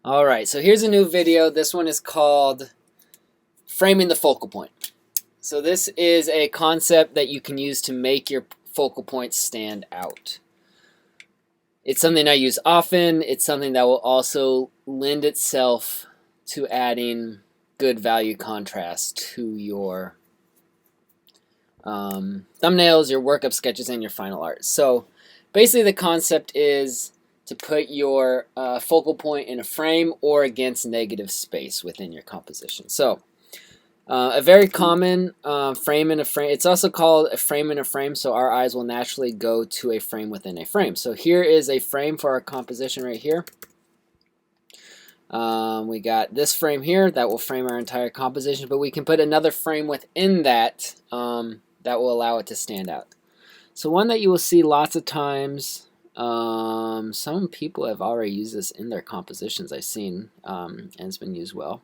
Alright, so here's a new video. This one is called Framing the Focal Point. So this is a concept that you can use to make your focal point stand out. It's something I use often. It's something that will also lend itself to adding good value contrast to your thumbnails, your workup sketches, and your final art. So basically the concept is to put your focal point in a frame or against negative space within your composition. So a very common frame in a frame, it's also called a frame in a frame, so our eyes will naturally go to a frame within a frame. So here is a frame for our composition right here. We got this frame here that will frame our entire composition, but we can put another frame within that that will allow it to stand out. So one that you will see lots of times, some people have already used this in their compositions I've seen, and it's been used well,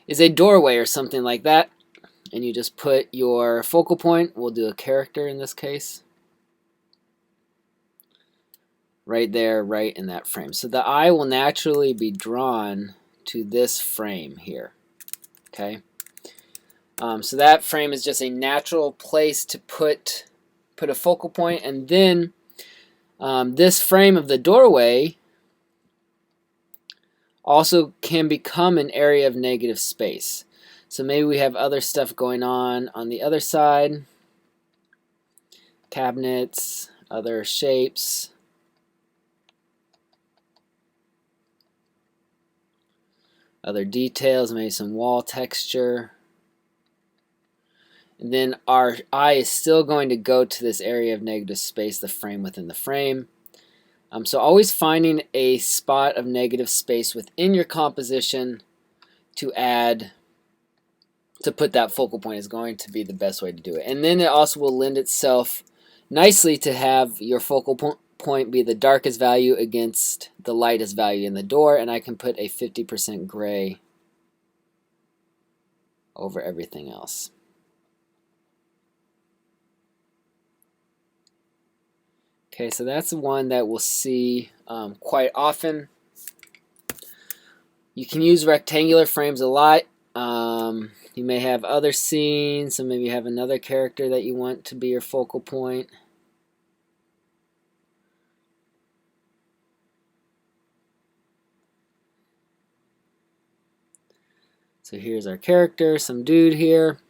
is a doorway or something like that. And you just put your focal point, we'll do a character in this case, right there, right in that frame. So the eye will naturally be drawn to this frame here. Okay. So that frame is just a natural place to put a focal point, and then this frame of the doorway also can become an area of negative space. So maybe we have other stuff going on the other side, cabinets, other shapes, other details, maybe some wall texture. And then our eye is still going to go to this area of negative space, the frame within the frame. So always finding a spot of negative space within your composition to put that focal point is going to be the best way to do it. And then it also will lend itself nicely to have your focal point be the darkest value against the lightest value in the door, and I can put a 50% gray over everything else. Okay, so that's the one that we'll see quite often. You can use rectangular frames a lot. You may have other scenes, so maybe you have another character that you want to be your focal point. So here's our character, some dude here.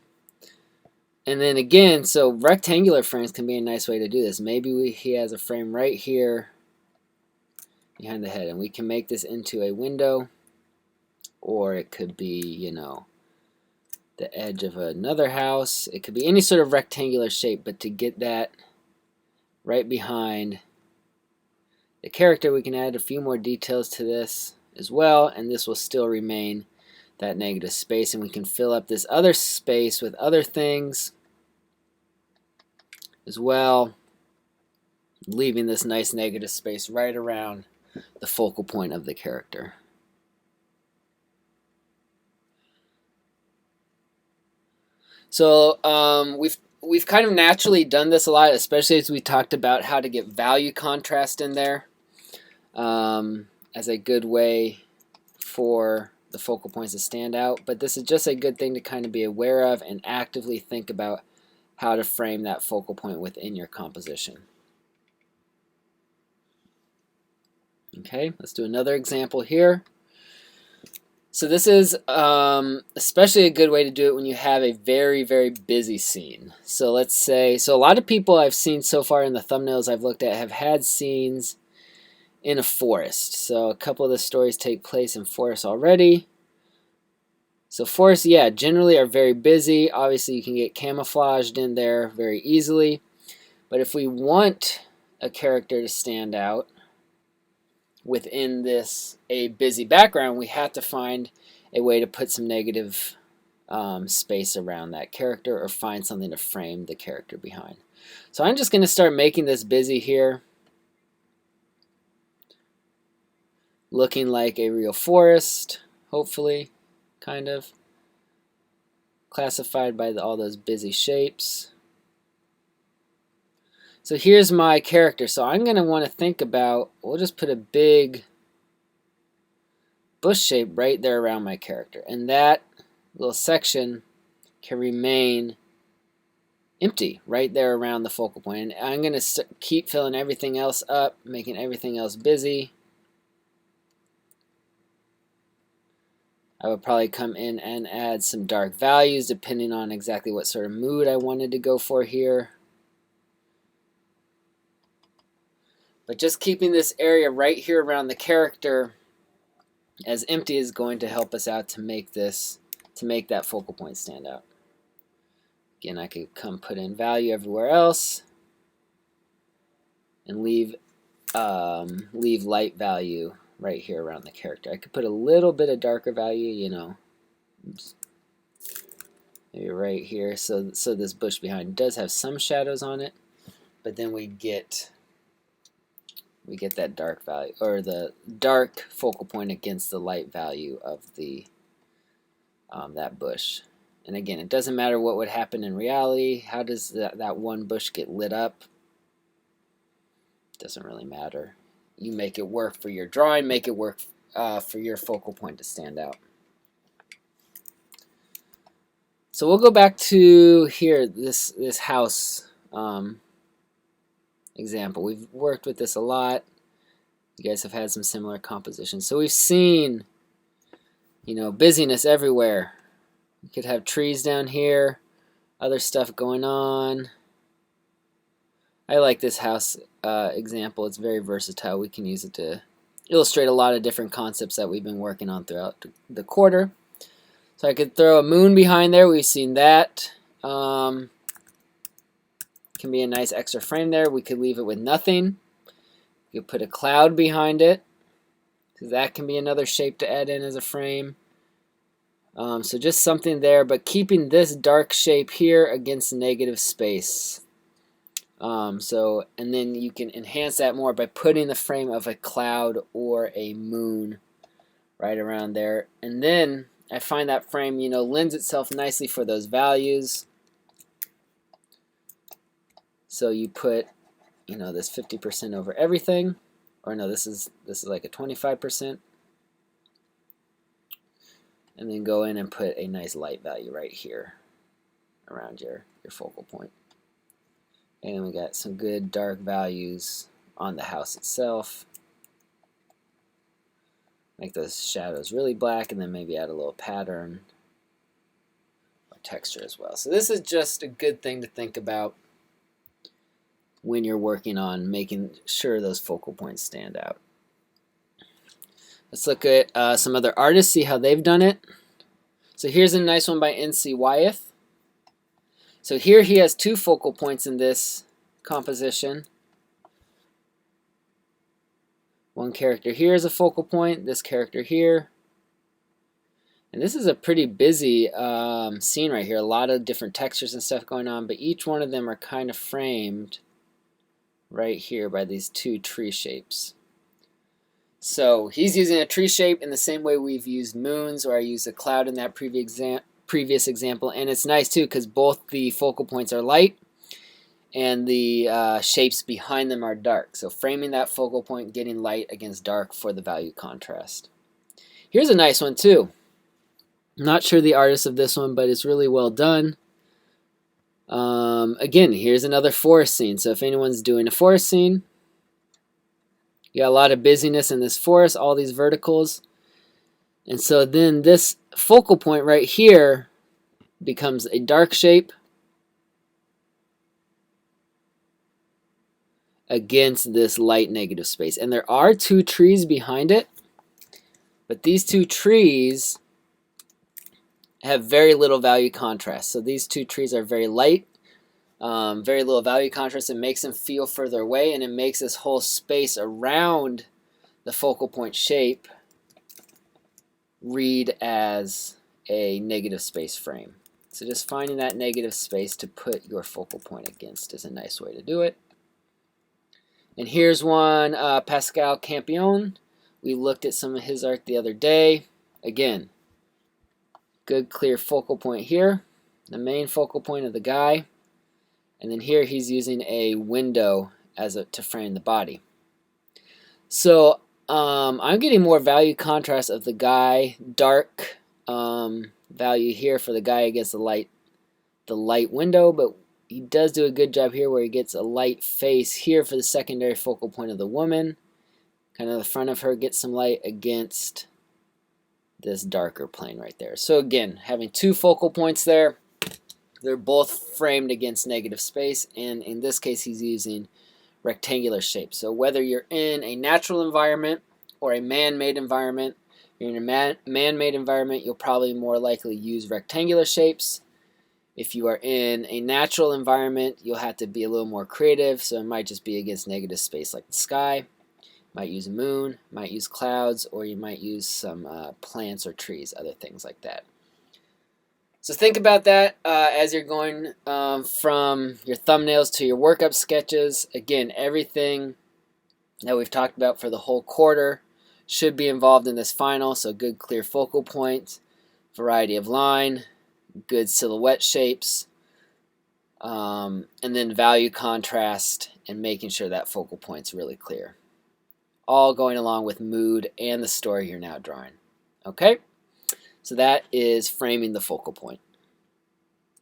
And then again, so rectangular frames can be a nice way to do this. Maybe he has a frame right here behind the head, and we can make this into a window, or it could be, you know, the edge of another house. It could be any sort of rectangular shape, but to get that right behind the character, we can add a few more details to this as well, and this will still remain that negative space, and we can fill up this other space with other things as well, leaving this nice negative space right around the focal point of the character. So we've kind of naturally done this a lot, especially as we talked about how to get value contrast in there as a good way for the focal points to stand out. But this is just a good thing to kind of be aware of and actively think about how to frame that focal point within your composition. Okay, let's do another example here. So this is especially a good way to do it when you have a very, very busy scene. So let's say, so a lot of people I've seen so far in the thumbnails I've looked at have had scenes in a forest. So a couple of the stories take place in forests already. So forests, yeah, generally are very busy. Obviously you can get camouflaged in there very easily. But if we want a character to stand out within this a busy background, we have to find a way to put some negative space around that character, or find something to frame the character behind. So I'm just going to start making this busy here, looking like a real forest, hopefully, kind of classified by all those busy shapes. So here's my character. So I'm going to want to think about, we'll just put a big bush shape right there around my character. And that little section can remain empty right there around the focal point. And I'm going to keep filling everything else up, making everything else busy. I would probably come in and add some dark values depending on exactly what sort of mood I wanted to go for here. But just keeping this area right here around the character as empty is going to help us out to make that focal point stand out. Again, I could come put in value everywhere else and leave light value right here around the character. I could put a little bit of darker value, you know, maybe right here, so this bush behind does have some shadows on it, but then we get that dark value, or the dark focal point against the light value of the that bush. And again, it doesn't matter what would happen in reality. How does that one bush get lit up? Doesn't really matter. You make it work for your drawing, make it work for your focal point to stand out. So we'll go back to here, this house example. We've worked with this a lot. You guys have had some similar compositions. So we've seen, you know, busyness everywhere. You could have trees down here, other stuff going on. I like this house example. It's very versatile. We can use it to illustrate a lot of different concepts that we've been working on throughout the quarter. So I could throw a moon behind there. We've seen that. Can be a nice extra frame there. We could leave it with nothing. You could put a cloud behind it, because that can be another shape to add in as a frame. So just something there, but keeping this dark shape here against negative space. And then you can enhance that more by putting the frame of a cloud or a moon right around there. And then I find that frame, you know, lends itself nicely for those values. So you put, you know, this 50% over everything, or no, this is like a 25%. And then go in and put a nice light value right here around your focal point. And we got some good dark values on the house itself. Make those shadows really black, and then maybe add a little pattern or texture as well. So this is just a good thing to think about when you're working on making sure those focal points stand out. Let's look at some other artists, see how they've done it. So here's a nice one by N.C. Wyeth. So here he has two focal points in this composition. One character here is a focal point, this character here. And this is a pretty busy scene right here. A lot of different textures and stuff going on, but each one of them are kind of framed right here by these two tree shapes. So he's using a tree shape in the same way we've used moons, or I used a cloud in that previous example. And it's nice too, because both the focal points are light and the shapes behind them are dark. So framing that focal point, getting light against dark for the value contrast. Here's a nice one too. I'm not sure the artist of this one, but it's really well done. Again, here's another forest scene. So if anyone's doing a forest scene, you got a lot of busyness in this forest, all these verticals. And so then this focal point right here becomes a dark shape against this light negative space. And there are two trees behind it, but these two trees have very little value contrast. So these two trees are very light, very little value contrast. It makes them feel further away, and it makes this whole space around the focal point shape read as a negative space frame. So just finding that negative space to put your focal point against is a nice way to do it. And here's one, Pascal Campion. We looked at some of his art the other day. Again, good clear focal point here, the main focal point of the guy. And then here he's using a window to frame the body. So I'm getting more value contrast of the guy, dark value here for the guy against the light window, but he does do a good job here where he gets a light face here for the secondary focal point of the woman. Kind of the front of her gets some light against this darker plane right there. So again, having two focal points there, they're both framed against negative space, and in this case he's using rectangular shapes. So whether you're in a natural environment or a man-made environment, you're in a man-made environment, you'll probably more likely use rectangular shapes. If you are in a natural environment, you'll have to be a little more creative, so it might just be against negative space like the sky. Might use a moon, might use clouds, or you might use some plants or trees, other things like that. So think about that as you're going from your thumbnails to your workup sketches. Again, everything that we've talked about for the whole quarter should be involved in this final. So good clear focal point, variety of line, good silhouette shapes, and then value contrast and making sure that focal point's really clear. All going along with mood and the story you're now drawing. Okay? So that is framing the focal point.